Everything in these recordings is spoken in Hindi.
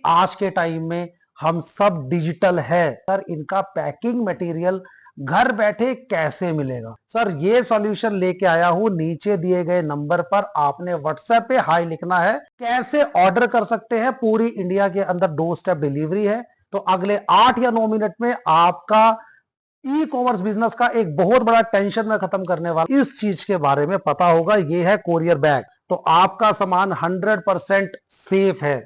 आज के टाइम में हम सब डिजिटल है सर, इनका पैकिंग मटेरियल घर बैठे कैसे मिलेगा? सर ये सॉल्यूशन लेके आया हूं। नीचे दिए गए नंबर पर आपने व्हाट्सएप पे हाई लिखना है। कैसे ऑर्डर कर सकते हैं? पूरी इंडिया के अंदर 2 स्टेप डिलीवरी है। तो अगले 8 या 9 मिनट में आपका ई कॉमर्स बिजनेस का एक बहुत बड़ा टेंशन में खत्म करने वाला इस चीज के बारे में पता होगा। ये है कोरियर बैग। तो आपका सामान 100% सेफ है।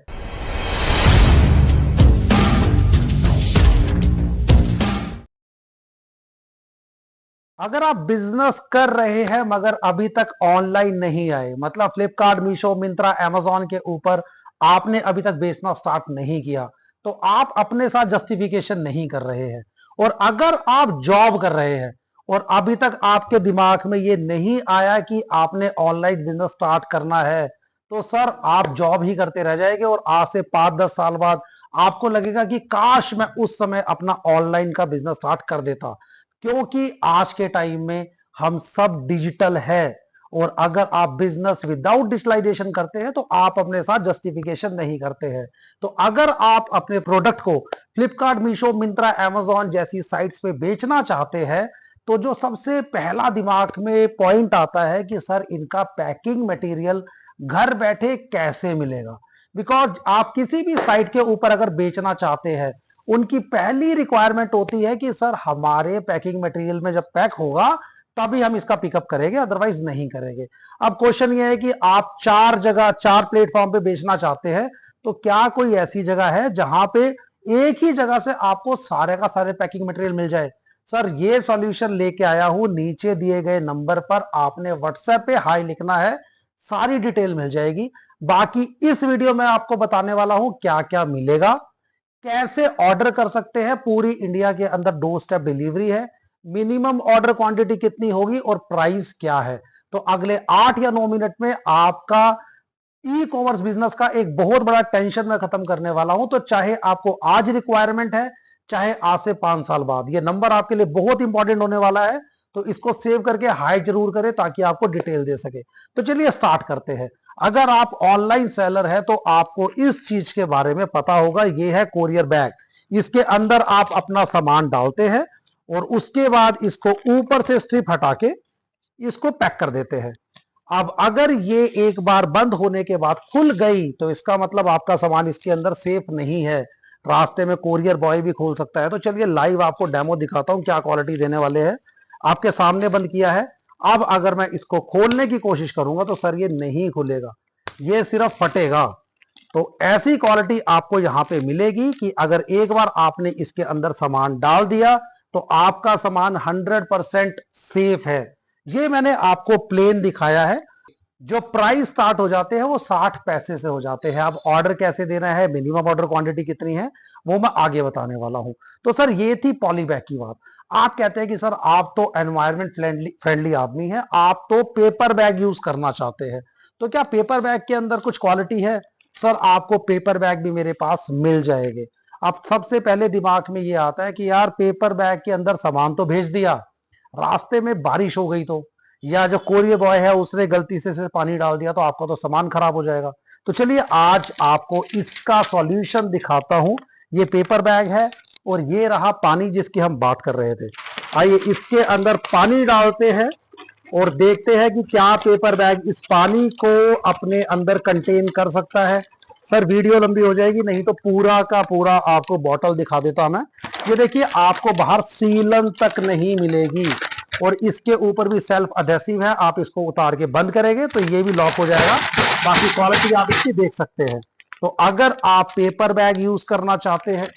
अगर आप बिजनेस कर रहे हैं मगर अभी तक ऑनलाइन नहीं आए, मतलब फ्लिपकार्ट, मीशो, मिंत्रा, अमेजॉन के ऊपर आपने अभी तक बेचना स्टार्ट नहीं किया, तो आप अपने साथ जस्टिफिकेशन नहीं कर रहे हैं। और अगर आप जॉब कर रहे हैं और अभी तक आपके दिमाग में ये नहीं आया कि आपने ऑनलाइन बिजनेस स्टार्ट करना है, तो सर आप जॉब ही करते रह जाएंगे और आज से 5-10 साल बाद आपको लगेगा कि काश मैं उस समय अपना ऑनलाइन का बिजनेस स्टार्ट कर देता। क्योंकि आज के टाइम में हम सब डिजिटल है। और अगर आप बिजनेस विदाउट डिजिटलाइजेशन करते हैं तो आप अपने साथ जस्टिफिकेशन नहीं करते हैं। तो अगर आप अपने प्रोडक्ट को फ्लिपकार्ट, मीशो, मिंत्रा, अमेजॉन जैसी साइट्स पे बेचना चाहते हैं, तो जो सबसे पहला दिमाग में पॉइंट आता है कि सर इनका पैकिंग मटेरियल घर बैठे कैसे मिलेगा? बिकॉज आप किसी भी साइट के ऊपर अगर बेचना चाहते हैं, उनकी पहली रिक्वायरमेंट होती है कि सर हमारे पैकिंग मटेरियल में जब पैक होगा तभी हम इसका पिकअप करेंगे, अदरवाइज नहीं करेंगे। अब क्वेश्चन ये है कि आप 4 जगह 4 प्लेटफॉर्म पे बेचना चाहते हैं, तो क्या कोई ऐसी जगह है जहां पे एक ही जगह से आपको सारे का सारे पैकिंग मटेरियल मिल जाए? सर ये सॉल्यूशन लेके आया हूं। नीचे दिए गए नंबर पर आपने व्हाट्सएप पे हाई लिखना है, सारी डिटेल मिल जाएगी। बाकी इस वीडियो में आपको बताने वाला हूं क्या क्या मिलेगा, कैसे ऑर्डर कर सकते हैं। पूरी इंडिया के अंदर 2 स्टेप डिलीवरी है। मिनिमम ऑर्डर क्वांटिटी कितनी होगी और प्राइस क्या है? तो अगले 8 या 9 मिनट में आपका ई कॉमर्स बिजनेस का एक बहुत बड़ा टेंशन मैं खत्म करने वाला हूं। तो चाहे आपको आज रिक्वायरमेंट है, चाहे आज से 5 साल बाद, ये नंबर आपके लिए बहुत इंपॉर्टेंट होने वाला है। तो इसको सेव करके हाई जरूर करें ताकि आपको डिटेल दे सके। तो चलिए स्टार्ट करते हैं। अगर आप ऑनलाइन सेलर है तो आपको इस चीज के बारे में पता होगा। ये है कोरियर बैग। इसके अंदर आप अपना सामान डालते हैं और उसके बाद इसको ऊपर से स्ट्रिप हटा के इसको पैक कर देते हैं। अब अगर ये एक बार बंद होने के बाद खुल गई तो इसका मतलब आपका सामान इसके अंदर सेफ नहीं है। रास्ते में कोरियर बॉय भी खोल सकता है। तो चलिए लाइव आपको डेमो दिखाता हूं क्या क्वालिटी देने वाले हैं। आपके सामने बंद किया है। अब अगर मैं इसको खोलने की कोशिश करूंगा तो सर ये नहीं खुलेगा, ये सिर्फ फटेगा। तो ऐसी क्वालिटी आपको यहां पे मिलेगी कि अगर एक बार आपने इसके अंदर सामान डाल दिया तो आपका सामान 100% सेफ है। ये मैंने आपको प्लेन दिखाया है। जो प्राइस स्टार्ट हो जाते हैं वो 60 पैसे से हो जाते हैं। अब ऑर्डर कैसे देना है, मिनिमम ऑर्डर क्वांटिटी कितनी है, वो मैं आगे बताने वाला हूं। तो सर ये थी पॉली बैग की बात। आप कहते हैं कि सर आप तो एनवायरमेंट फ्रेंडली आदमी है, आप तो पेपर बैग यूज करना चाहते हैं, तो क्या पेपर बैग के अंदर कुछ क्वालिटी है? सर आपको पेपर बैग भी मेरे पास मिल जाएंगे। अब सबसे पहले दिमाग में ये आता है कि यार पेपर बैग के अंदर सामान तो भेज दिया, रास्ते में बारिश हो गई तो, या जो कोरियर बॉय है उसने गलती से पानी डाल दिया तो आपका तो सामान खराब हो जाएगा। तो चलिए आज आपको इसका सॉल्यूशन दिखाता हूं। ये पेपर बैग है और ये रहा पानी जिसकी हम बात कर रहे थे। आइए इसके अंदर पानी डालते हैं और देखते हैं कि क्या पेपर बैग इस पानी को अपने अंदर कंटेन कर सकता है। सर वीडियो लंबी हो जाएगी, नहीं तो पूरा का पूरा आपको बॉटल दिखा देता मैं। ये देखिए आपको बाहर सीलन तक नहीं मिलेगी और इसके ऊपर भी सेल्फ अडेसिव है। आप इसको उतार के बंद करेंगे तो ये भी लॉक हो जाएगा। बाकी क्वालिटी आप इसकी देख सकते हैं। तो अगर आप पेपर बैग यूज करना चाहते हैं,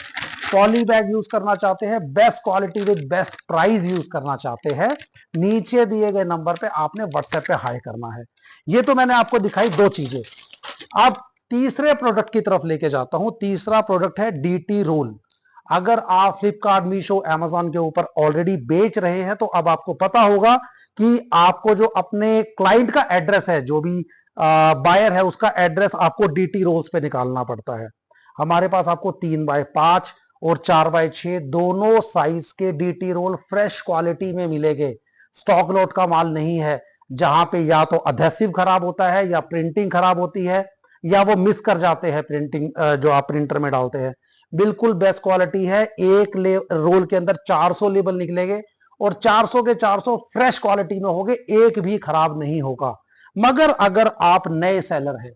पॉली बैग यूज करना चाहते हैं, best quality with best price use करना चाहते हैं, नीचे दिए गए नंबर पे आपने व्हाट्सएप पे हाई करना है। ये तो मैंने आपको दिखाई 2 चीजें। अब तीसरे प्रोडक्ट की तरफ लेके जाता हूं। तीसरा प्रोडक्ट है डीटी रोल। अगर आप फ्लिपकार्ट, मीशो, अमेजॉन के ऊपर ऑलरेडी बेच रहे हैं तो अब आपको पता होगा कि आपको जो अपने क्लाइंट का एड्रेस है, जो भी बायर है, उसका एड्रेस आपको डीटी रोल्स पे निकालना पड़ता है। हमारे पास आपको 3x5 और 4x6 दोनों साइज के डीटी रोल फ्रेश क्वालिटी में मिलेंगे। स्टॉक लॉट का माल नहीं है, जहां पे या तो अधेसिव खराब होता है या प्रिंटिंग खराब होती है या वो मिस कर जाते हैं प्रिंटिंग जो आप प्रिंटर में डालते हैं। बिल्कुल बेस्ट क्वालिटी है। एक रोल के अंदर 400 लेबल निकलेंगे और 400 के 400 फ्रेश क्वालिटी में होंगे, एक भी खराब नहीं होगा। मगर अगर आप नए सेलर हैं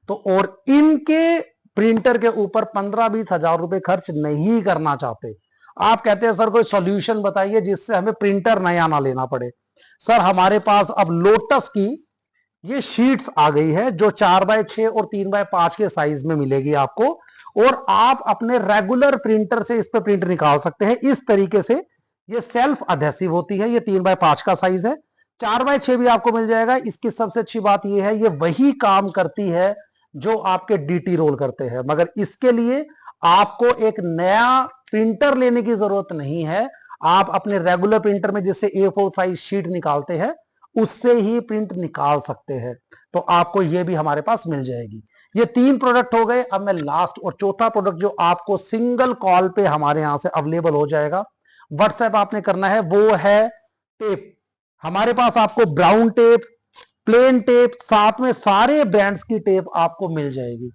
तो और इनके प्रिंटर के ऊपर 15-20 हजार रुपए खर्च नहीं करना चाहते, आप कहते हैं सर कोई सॉल्यूशन बताइए जिससे हमें प्रिंटर नया ना लेना पड़े। सर हमारे पास अब लोटस की ये शीट्स आ गई है जो 4x6 और 3x5 के साइज में मिलेगी आपको, और आप अपने रेगुलर प्रिंटर से इस पे प्रिंट निकाल सकते हैं। इस तरीके से ये सेल्फ अधेसिव होती है। ये 3x5 का साइज है, 4x6 भी आपको मिल जाएगा। इसकी सबसे अच्छी बात यह है ये वही काम करती है जो आपके डीटी रोल करते हैं, मगर इसके लिए आपको एक नया प्रिंटर लेने की जरूरत नहीं है। आप अपने रेगुलर प्रिंटर में जिससे A4 साइज शीट निकालते हैं उससे ही प्रिंट निकाल सकते हैं, तो आपको ये भी हमारे पास मिल जाएगी। ये 3 प्रोडक्ट हो गए। अब मैं लास्ट और चौथा प्रोडक्ट जो आपको सिंगल कॉल पे हमारे यहां से अवेलेबल हो जाएगा, व्हाट्सएप आपने करना है, वो है टेप। हमारे पास आपको ब्राउन टेप, प्लेन टेप, साथ में सारे ब्रांड्स की टेप आपको मिल जाएगी।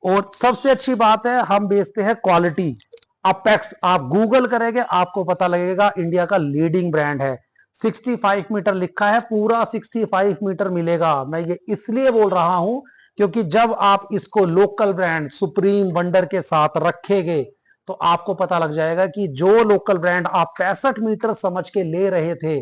और सबसे अच्छी बात है हम बेचते हैं क्वालिटी। अपेक्स आप गूगल करेंगे आपको पता लगेगा, इंडिया का लीडिंग ब्रांड है। 65 मीटर लिखा है, पूरा 65 मीटर मिलेगा। मैं ये इसलिए बोल रहा हूं क्योंकि जब आप इसको लोकल ब्रांड सुप्रीम वंडर के साथ रखेंगे तो आपको पता लग जाएगा कि जो लोकल ब्रांड आप 65 मीटर समझ के ले रहे थे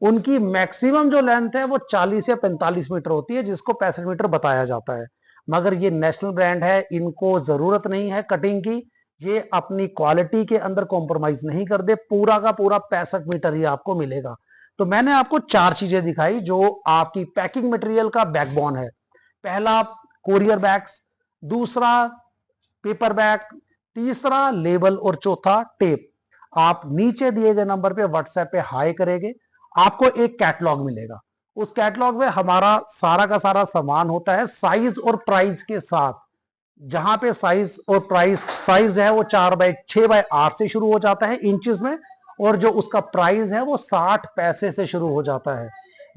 उनकी मैक्सिमम जो लेंथ है वो 40 या 45 मीटर होती है, जिसको 65 मीटर बताया जाता है। मगर ये नेशनल ब्रांड है, इनको जरूरत नहीं है कटिंग की। ये अपनी क्वालिटी के अंदर कॉम्प्रोमाइज नहीं कर दे, पूरा का पूरा 65 मीटर ही आपको मिलेगा। तो मैंने आपको 4 चीजें दिखाई जो आपकी पैकिंग मटेरियल का बैकबोन है। पहला कोरियर बैग्स, दूसरा पेपर बैग, तीसरा लेबल और चौथा टेप। आप नीचे दिए गए नंबर पे व्हाट्सएप पे हाई करेंगे, आपको एक कैटलॉग मिलेगा। उस कैटलॉग में हमारा सारा का सारा सामान होता है साइज और प्राइस के साथ। जहां पे साइज और प्राइस, साइज है वो 4x6x8 से शुरू हो जाता है इंचेस में, और जो उसका प्राइस है वो 60 पैसे से शुरू हो जाता है।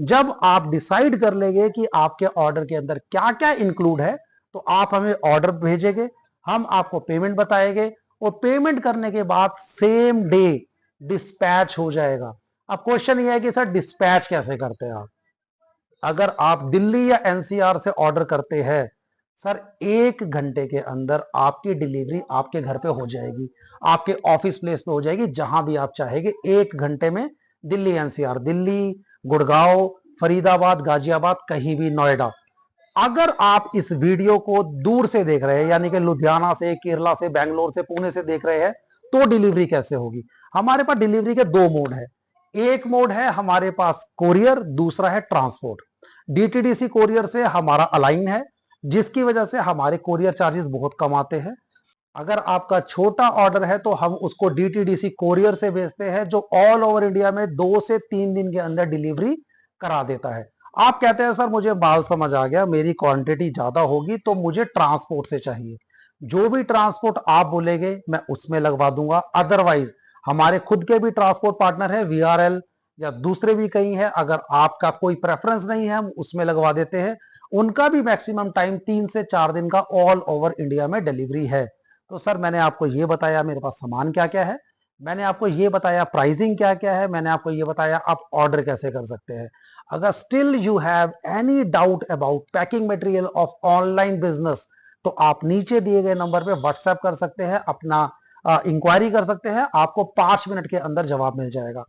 जब आप डिसाइड कर लेंगे कि आपके ऑर्डर के अंदर क्या क्या इंक्लूड है तो आप हमें ऑर्डर भेजेंगे, हम आपको पेमेंट बताएंगे और पेमेंट करने के बाद सेम डे डिस्पैच हो जाएगा। अब क्वेश्चन ये है कि सर डिस्पैच कैसे करते हैं आप? अगर आप दिल्ली या एनसीआर से ऑर्डर करते हैं सर, 1 घंटे के अंदर आपकी डिलीवरी आपके घर पे हो जाएगी, आपके ऑफिस प्लेस पे हो जाएगी, जहां भी आप चाहेंगे। 1 घंटे में दिल्ली एनसीआर, दिल्ली, गुड़गांव, फरीदाबाद, गाजियाबाद, कहीं भी, नोएडा। अगर आप इस वीडियो को दूर से देख रहे हैं यानी कि लुधियाना से, केरला से, बेंगलोर से, पुणे से देख रहे हैं तो डिलीवरी कैसे होगी? हमारे पास डिलीवरी के 2 मोड है। एक मोड है हमारे पास कोरियर, दूसरा है ट्रांसपोर्ट। डीटीडीसी कोरियर से हमारा अलाइन है, जिसकी वजह से हमारे कोरियर चार्जेस बहुत कम आते हैं। अगर आपका छोटा ऑर्डर है तो हम उसको डीटीडीसी कोरियर से भेजते हैं, जो ऑल ओवर इंडिया में 2 से 3 दिन के अंदर डिलीवरी करा देता है। आप कहते हैं सर मुझे माल समझ आ गया, मेरी क्वांटिटी ज्यादा होगी तो मुझे ट्रांसपोर्ट से चाहिए। जो भी ट्रांसपोर्ट आप बोलेंगे मैं उसमें लगवा दूंगा। अदरवाइज हमारे खुद के भी ट्रांसपोर्ट पार्टनर है, वीआरएल या दूसरे भी कई है। अगर आपका कोई प्रेफरेंस नहीं है हम उसमें लगवा देते हैं। उनका भी मैक्सिमम टाइम 3 से 4 दिन का ऑल ओवर इंडिया में डिलीवरी है। तो सर मैंने आपको ये बताया मेरे पास सामान क्या क्या है, मैंने आपको ये बताया प्राइसिंग क्या क्या है, मैंने आपको ये बताया आप ऑर्डर कैसे कर सकते हैं। अगर still you have any doubt about packing material of online business तो आप नीचे दिए गए नंबर पे व्हाट्सएप कर सकते हैं, अपना इंक्वायरी कर सकते हैं, आपको 5 मिनट के अंदर जवाब मिल जाएगा।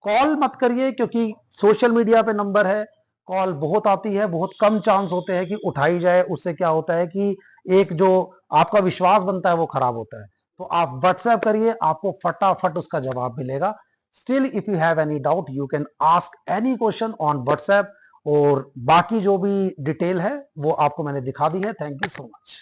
कॉल मत करिए क्योंकि सोशल मीडिया पे नंबर है, कॉल बहुत आती है, बहुत कम चांस होते हैं कि उठाई जाए। उससे क्या होता है कि एक जो आपका विश्वास बनता है वो खराब होता है। तो आप व्हाट्सएप करिए, आपको फटाफट उसका जवाब मिलेगा। Still if you have any doubt you can ask any question on WhatsApp, और बाकी जो भी डिटेल है वो आपको मैंने दिखा दी है। Thank you so much.